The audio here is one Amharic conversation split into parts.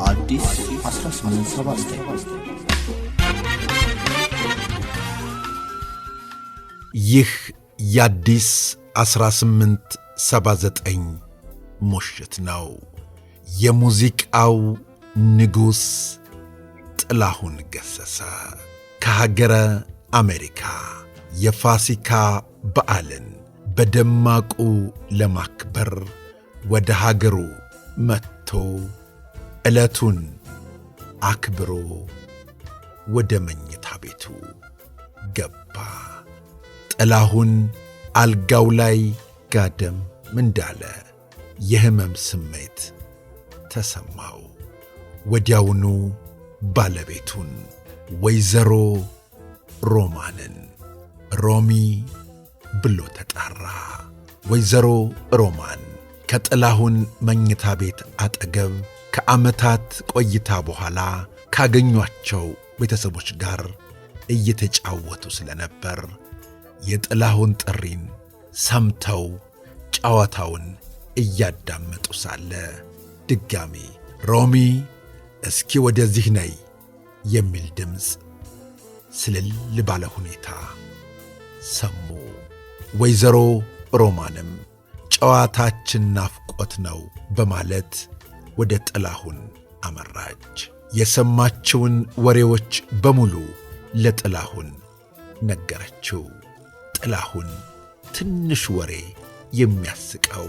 አዲስ 1879 ይህ የአዲስ 1879 ሙሽት ነው። የሙዚቃው ንጉሥ ጥላሁን ገሰሰ ከሀገረ አሜሪካ የፋሲካ በዓልን በደማቁ ለማክበር ወደ ሀገሩ መጥቶ ዕለቱን አክብሮ ወደ መኝታ ቤቱ ገባ። ጥላሁን አልጋው ላይ ጋደም እንዳለ የሕመም ስሜት ተሰማው። ወዲያውኑ ባለቤቱን ወይዘሮ ሮማንን ሮሚ ብሎ ተጣራ። ወይዘሮ ሮማን ከጥላሁን መኝታ ቤት አጠገብ ከዓመታት ቆይታ በኋላ ካገኟቸው ቤተሰቦች ጋር እየተጫወቱ ስለነበር የጥላሁን ጥሪን ሰምተው ጨዋታውን እያዳመጡ ሳለ ድጋሚ ሮሚ እስኪ ወደዚህ ነይ የሚል ድምፅ ስልል ባለ ሁኔታ ሰሙ። ወይዘሮ ሮማንም ጨዋታችን ናፍቆት ነው በማለት ወደ ጥላሁን አመራች። የሰማችውን ወሬዎች በሙሉ ለጥላሁን ነገረችው። ጥላሁን ትንሽ ወሬ የሚያስቀው፣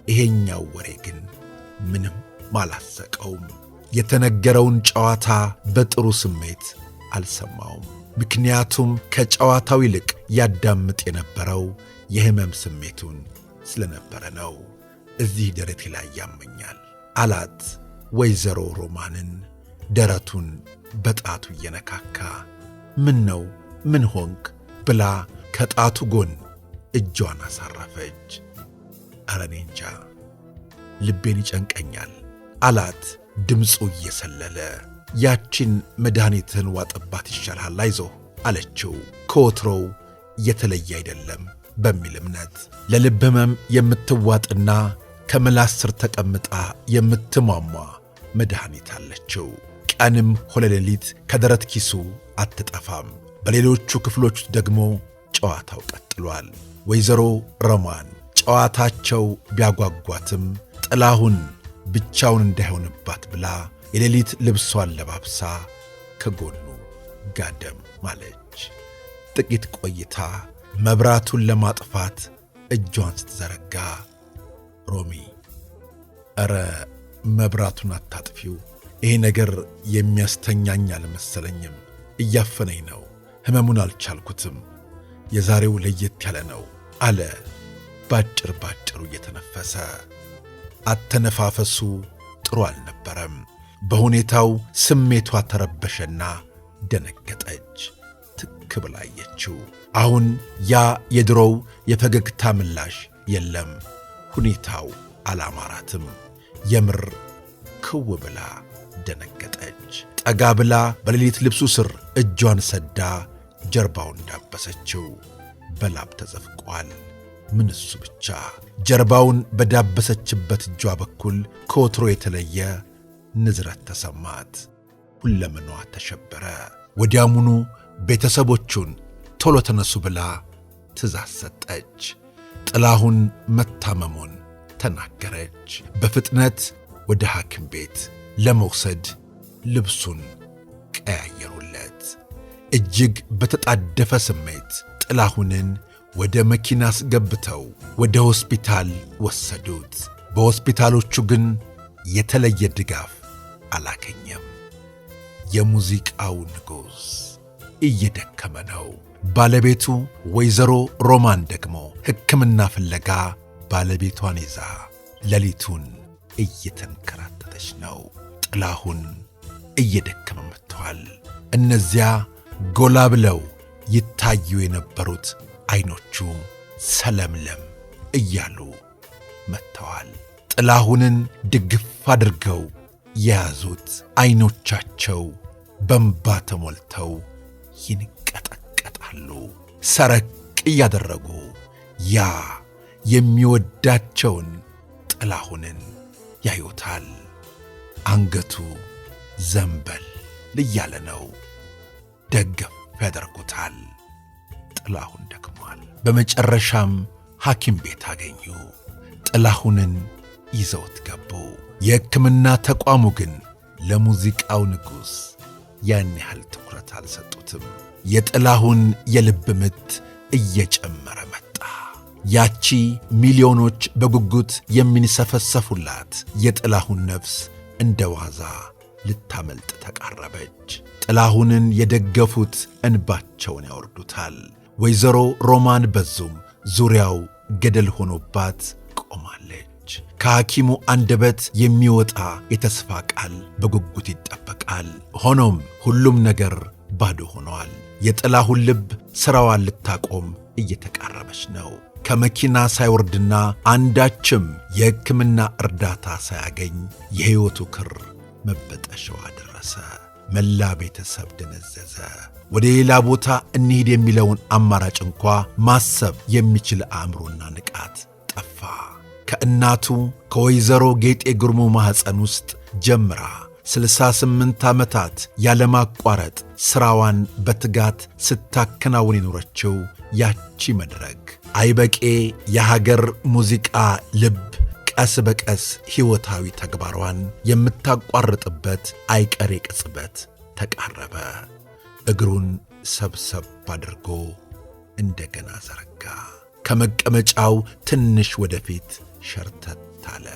ይሄኛው ወሬ ግን ምንም አላሰቀውም። የተነገረውን ጨዋታ በጥሩ ስሜት አልሰማውም። ምክንያቱም ከጨዋታው ይልቅ ያዳምጥ የነበረው የሕመም ስሜቱን ስለነበረ ነው። እዚህ ደረቴ ላይ ያመኛል አላት ወይዘሮ ሮማንን ደረቱን በጣቱ እየነካካ። ምን ነው ምን ሆንክ ብላ ከጣቱ ጎን እጇን አሳረፈች። ኧረ እኔ እንጃ ልቤን ይጨንቀኛል አላት ድምፁ እየሰለለ። ያቺን መድኃኒትን ዋጥባት ይሻልሃል አይዞህ አለችው። ከወትሮው የተለየ አይደለም በሚል እምነት ለልብ ሕመም የምትዋጥና ከምላስ ስር ተቀምጣ የምትሟሟ መድኃኒት አለችው። ቀንም ሆነ ሌሊት ከደረት ኪሱ አትጠፋም። በሌሎቹ ክፍሎች ደግሞ ጨዋታው ቀጥሏል። ወይዘሮ ሮማን ጨዋታቸው ቢያጓጓትም ጥላሁን ብቻውን እንዳይሆንባት ብላ የሌሊት ልብሷን ለባብሳ ከጎኑ ጋደም ማለች። ጥቂት ቆይታ መብራቱን ለማጥፋት እጇን ስትዘረጋ ሮሚ ኧረ መብራቱን አታጥፊው፣ ይሄ ነገር የሚያስተኛኝ አልመሰለኝም፣ እያፈነኝ ነው፣ ሕመሙን አልቻልኩትም፣ የዛሬው ለየት ያለ ነው አለ ባጭር ባጭሩ እየተነፈሰ። አተነፋፈሱ ጥሩ አልነበረም። በሁኔታው ስሜቷ ተረበሸና ደነገጠች። ትክ ብላየችው። አሁን ያ የድሮው የፈገግታ ምላሽ የለም። ሁኔታው አላማራትም። የምር ክው ብላ ደነገጠች። ጠጋ ብላ በሌሊት ልብሱ ስር እጇን ሰዳ ጀርባውን ዳበሰችው። በላብ ተዘፍቋል። ምን እሱ ብቻ። ጀርባውን በዳበሰችበት እጇ በኩል ከወትሮ የተለየ ንዝረት ተሰማት። ሁለመኗ ተሸበረ። ወዲያሙኑ ቤተሰቦቹን ቶሎ ተነሱ ብላ ትእዛዝ ሰጠች። ጥላሁን መታመሙን ተናገረች። በፍጥነት ወደ ሐኪም ቤት ለመውሰድ ልብሱን ቀያየሩለት። እጅግ በተጣደፈ ስሜት ጥላሁንን ወደ መኪና አስገብተው ወደ ሆስፒታል ወሰዱት። በሆስፒታሎቹ ግን የተለየ ድጋፍ አላገኘም። የሙዚቃው ንጉሥ እየደከመ ነው። ባለቤቱ ወይዘሮ ሮማን ደግሞ ሕክምና ፍለጋ ባለቤቷን ይዛ ሌሊቱን እየተንከራተተች ነው። ጥላሁን እየደከመ መጥተዋል። እነዚያ ጎላ ብለው ይታዩ የነበሩት ዐይኖቹ ሰለምለም እያሉ መጥተዋል። ጥላሁንን ድግፍ አድርገው የያዙት ዐይኖቻቸው በእንባ ተሞልተው ይንቀጠቀጣሉ። ሰረቅ እያደረጉ ያ የሚወዳቸውን ጥላሁንን ያዩታል። አንገቱ ዘንበል እያለ ነው። ደገፍ ያደርጉታል። ጥላሁን ደክሟል። በመጨረሻም ሐኪም ቤት አገኙ። ጥላሁንን ይዘውት ገቡ። የሕክምና ተቋሙ ግን ለሙዚቃው ንጉሥ ያን ያህል ትኩረት አልሰጡትም። የጥላሁን የልብ ምት እየጨመረ መጣ። ያቺ ሚሊዮኖች በጉጉት የሚንሰፈሰፉላት የጥላሁን ነፍስ እንደ ዋዛ ልታመልጥ ተቃረበች። ጥላሁንን የደገፉት እንባቸውን ያወርዱታል። ወይዘሮ ሮማን በዙም ዙሪያው ገደል ሆኖባት ቆማለች። ከሐኪሙ አንደበት የሚወጣ የተስፋ ቃል በጉጉት ይጠበቃል። ሆኖም ሁሉም ነገር ባዶ ሆኗል። የጥላሁን ልብ ሥራዋን ልታቆም እየተቃረበች ነው። ከመኪና ሳይወርድና አንዳችም የሕክምና እርዳታ ሳያገኝ የሕይወቱ ክር መበጠሻዋ ደረሰ። መላ ቤተሰብ ደነዘዘ። ወደ ሌላ ቦታ እንሂድ የሚለውን አማራጭ እንኳ ማሰብ የሚችል አእምሮና ንቃት ጠፋ። ከእናቱ ከወይዘሮ ጌጤ ጉርሙ ማኅፀን ውስጥ ጀምራ 68 ዓመታት ያለማቋረጥ ሥራዋን በትጋት ስታከናውን የኖረችው ያቺ መድረክ አይበቄ የሀገር ሙዚቃ ልብ ቀስ በቀስ ሕይወታዊ ተግባሯን የምታቋርጥበት አይቀሬ ቅጽበት ተቃረበ። እግሩን ሰብሰብ አድርጎ እንደገና ዘረጋ። ከመቀመጫው ትንሽ ወደፊት ሸርተት አለ።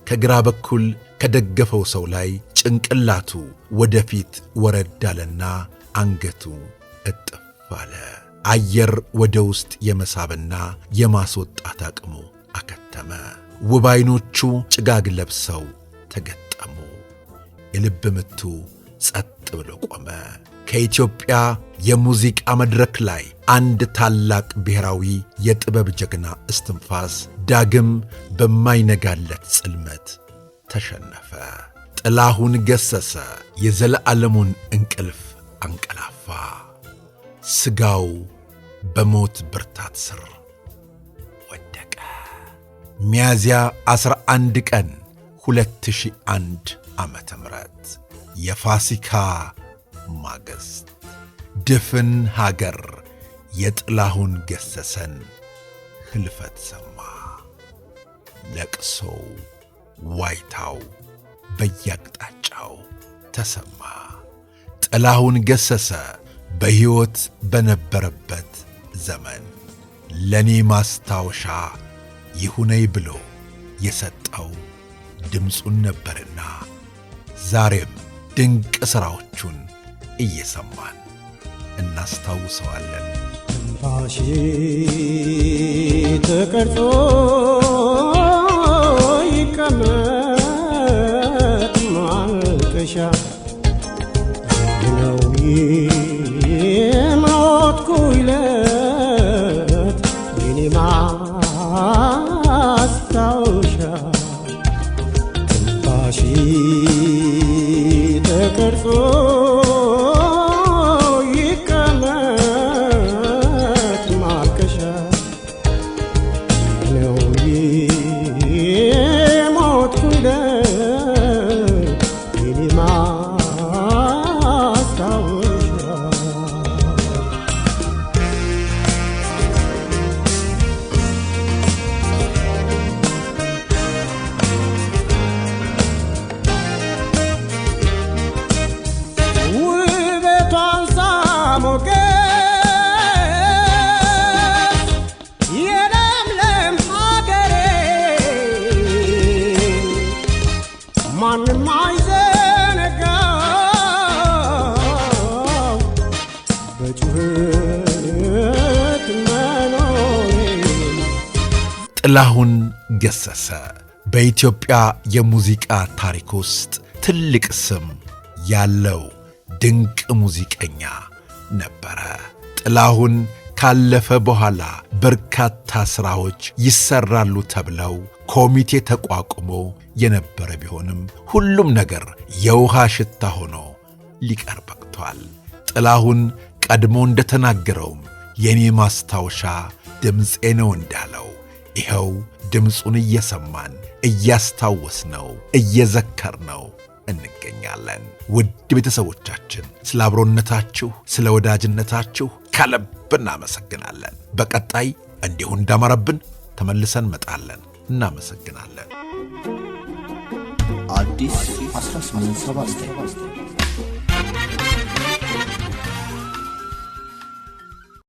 ከግራ በኩል ከደገፈው ሰው ላይ ጭንቅላቱ ወደፊት ወረድ አለና አንገቱ እጥፍ አለ። አየር ወደ ውስጥ የመሳብና የማስወጣት አቅሙ አከተመ። ውብ ዓይኖቹ ጭጋግ ለብሰው ተገጠሙ። የልብ ምቱ ጸጥ ብሎ ቆመ። ከኢትዮጵያ የሙዚቃ መድረክ ላይ አንድ ታላቅ ብሔራዊ የጥበብ ጀግና እስትንፋስ ዳግም በማይነጋለት ጽልመት ተሸነፈ። ጥላሁን ገሰሰ የዘለዓለሙን እንቅልፍ አንቀላፋ። ሥጋው በሞት ብርታት ስር ወደቀ። ሚያዝያ 11 ቀን 2001 ዓመተ ምህረት የፋሲካ ማግስት ድፍን ሀገር የጥላሁን ገሰሰን ሕልፈት ሰማ። ለቅሶው፣ ዋይታው በያቅጣጫው ተሰማ። ጥላሁን ገሰሰ በሕይወት በነበረበት ዘመን ለኔ ማስታወሻ ይሁነኝ ብሎ የሰጠው ድምፁን ነበርና ዛሬም ድንቅ ሥራዎቹን እየሰማን እናስታውሰዋለን። ትንፋሼ ተቀርጾ ይቀመጥ ማልቀሻ ነው የሞትኩ ዕለት የኔ ማስታወሻ። ትንፋሼ ተቀርጾ ይቀመጥ ማልቀሻ ነው የሞትኩ ዕለት የኔ ማስታወሻ። ውበቷን ሳሞገስ የለምለም ሀገሬ ማንም አይዘነጋው በጩኸት መኖሬ። ጥላሁን ገሰሰ በኢትዮጵያ የሙዚቃ ታሪክ ውስጥ ትልቅ ስም ያለው ድንቅ ሙዚቀኛ ነበረ። ጥላሁን ካለፈ በኋላ በርካታ ሥራዎች ይሰራሉ ተብለው ኮሚቴ ተቋቁሞ የነበረ ቢሆንም ሁሉም ነገር የውሃ ሽታ ሆኖ ሊቀር በቅቷል። ጥላሁን ቀድሞ እንደተናገረውም የኔ ማስታወሻ ድምፄ ነው እንዳለው ይኸው ድምፁን እየሰማን እያስታወስነው እየዘከርነው እንገኛለን። ውድ ቤተሰቦቻችን ስለ አብሮነታችሁ ስለ ወዳጅነታችሁ ከልብ እናመሰግናለን። በቀጣይ እንዲሁ እንዳማረብን ተመልሰን መጣለን። እናመሰግናለን። አዲስ 1879